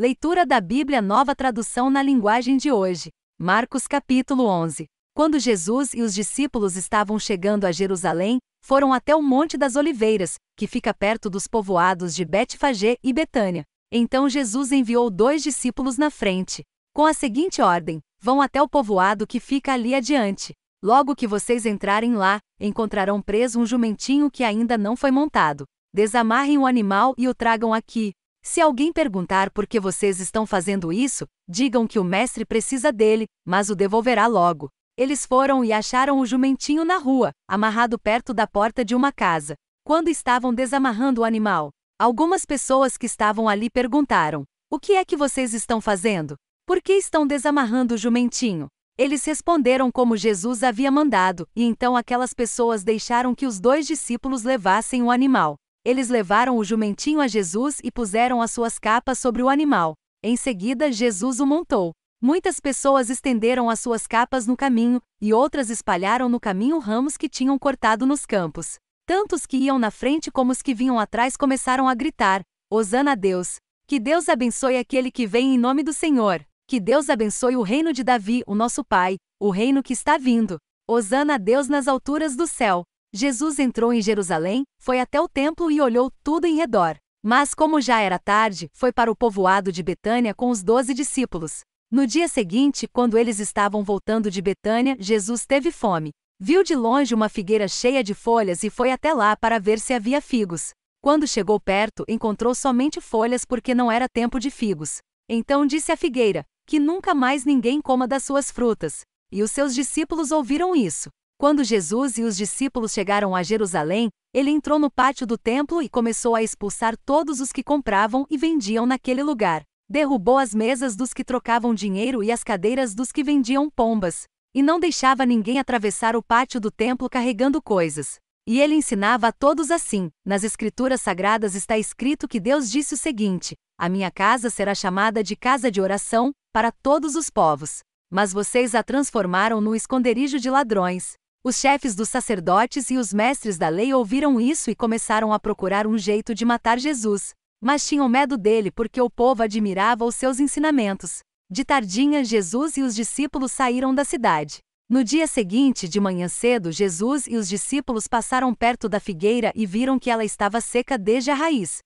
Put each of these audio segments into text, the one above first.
Leitura da Bíblia Nova Tradução na linguagem de hoje. Marcos capítulo 11. Quando Jesus e os discípulos estavam chegando a Jerusalém, foram até o Monte das Oliveiras, que fica perto dos povoados de Betfagé e Betânia. Então Jesus enviou 2 discípulos na frente, com a seguinte ordem: vão até o povoado que fica ali adiante. Logo que vocês entrarem lá, encontrarão preso um jumentinho que ainda não foi montado. Desamarrem o animal e o tragam aqui. Se alguém perguntar por que vocês estão fazendo isso, digam que o mestre precisa dele, mas o devolverá logo. Eles foram e acharam o jumentinho na rua, amarrado perto da porta de uma casa. Quando estavam desamarrando o animal, algumas pessoas que estavam ali perguntaram: o que é que vocês estão fazendo? Por que estão desamarrando o jumentinho? Eles responderam como Jesus havia mandado, e então aquelas pessoas deixaram que os 2 discípulos levassem o animal. Eles levaram o jumentinho a Jesus e puseram as suas capas sobre o animal. Em seguida, Jesus o montou. Muitas pessoas estenderam as suas capas no caminho, e outras espalharam no caminho ramos que tinham cortado nos campos. Tanto os que iam na frente como os que vinham atrás começaram a gritar: Hosana a Deus! Que Deus abençoe aquele que vem em nome do Senhor! Que Deus abençoe o reino de Davi, o nosso pai, o reino que está vindo! Hosana a Deus nas alturas do céu! Jesus entrou em Jerusalém, foi até o templo e olhou tudo em redor. Mas como já era tarde, foi para o povoado de Betânia com os 12 discípulos. No dia seguinte, quando eles estavam voltando de Betânia, Jesus teve fome. Viu de longe uma figueira cheia de folhas e foi até lá para ver se havia figos. Quando chegou perto, encontrou somente folhas porque não era tempo de figos. Então disse à figueira: que nunca mais ninguém coma das suas frutas. E os seus discípulos ouviram isso. Quando Jesus e os discípulos chegaram a Jerusalém, ele entrou no pátio do templo e começou a expulsar todos os que compravam e vendiam naquele lugar. Derrubou as mesas dos que trocavam dinheiro e as cadeiras dos que vendiam pombas. E não deixava ninguém atravessar o pátio do templo carregando coisas. E ele ensinava a todos assim: nas Escrituras Sagradas está escrito que Deus disse o seguinte: a minha casa será chamada de casa de oração para todos os povos. Mas vocês a transformaram no esconderijo de ladrões. Os chefes dos sacerdotes e os mestres da lei ouviram isso e começaram a procurar um jeito de matar Jesus. Mas tinham medo dele porque o povo admirava os seus ensinamentos. De tardinha, Jesus e os discípulos saíram da cidade. No dia seguinte, de manhã cedo, Jesus e os discípulos passaram perto da figueira e viram que ela estava seca desde a raiz.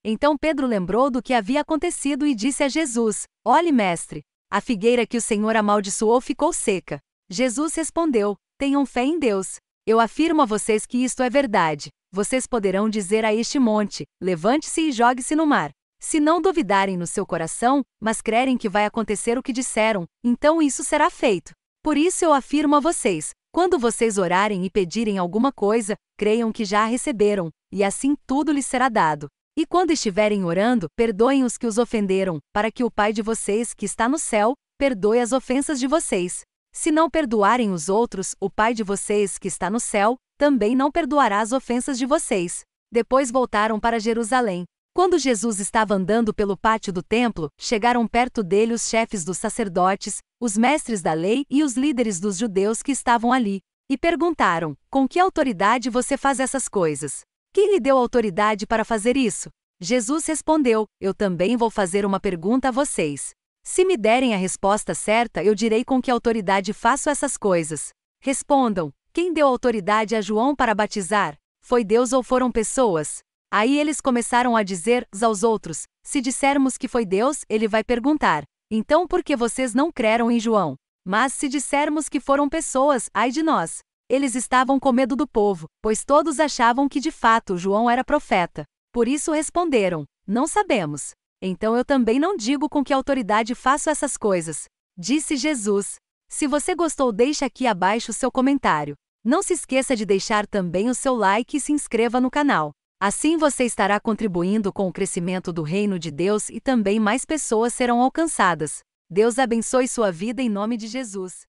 Então Pedro lembrou do que havia acontecido e disse a Jesus: olhe, mestre, a figueira que o Senhor amaldiçoou ficou seca. Jesus respondeu: tenham fé em Deus. Eu afirmo a vocês que isto é verdade. Vocês poderão dizer a este monte: levante-se e jogue-se no mar. Se não duvidarem no seu coração, mas crerem que vai acontecer o que disseram, então isso será feito. Por isso eu afirmo a vocês: quando vocês orarem e pedirem alguma coisa, creiam que já a receberam, e assim tudo lhes será dado. E quando estiverem orando, perdoem os que os ofenderam, para que o Pai de vocês, que está no céu, perdoe as ofensas de vocês. Se não perdoarem os outros, o Pai de vocês, que está no céu, também não perdoará as ofensas de vocês. Depois voltaram para Jerusalém. Quando Jesus estava andando pelo pátio do templo, chegaram perto dele os chefes dos sacerdotes, os mestres da lei e os líderes dos judeus que estavam ali, e perguntaram: com que autoridade você faz essas coisas? Quem lhe deu autoridade para fazer isso? Jesus respondeu: eu também vou fazer uma pergunta a vocês. Se me derem a resposta certa, eu direi com que autoridade faço essas coisas. Respondam: quem deu autoridade a João para batizar? Foi Deus ou foram pessoas? Aí eles começaram a dizer uns aos outros: se dissermos que foi Deus, ele vai perguntar: então por que vocês não creram em João? Mas se dissermos que foram pessoas, ai de nós. Eles estavam com medo do povo, pois todos achavam que de fato João era profeta. Por isso responderam: não sabemos. Então eu também não digo com que autoridade faço essas coisas. Disse Jesus. Se você gostou, deixe aqui abaixo seu comentário. Não se esqueça de deixar também o seu like e se inscreva no canal. Assim você estará contribuindo com o crescimento do reino de Deus e também mais pessoas serão alcançadas. Deus abençoe sua vida em nome de Jesus.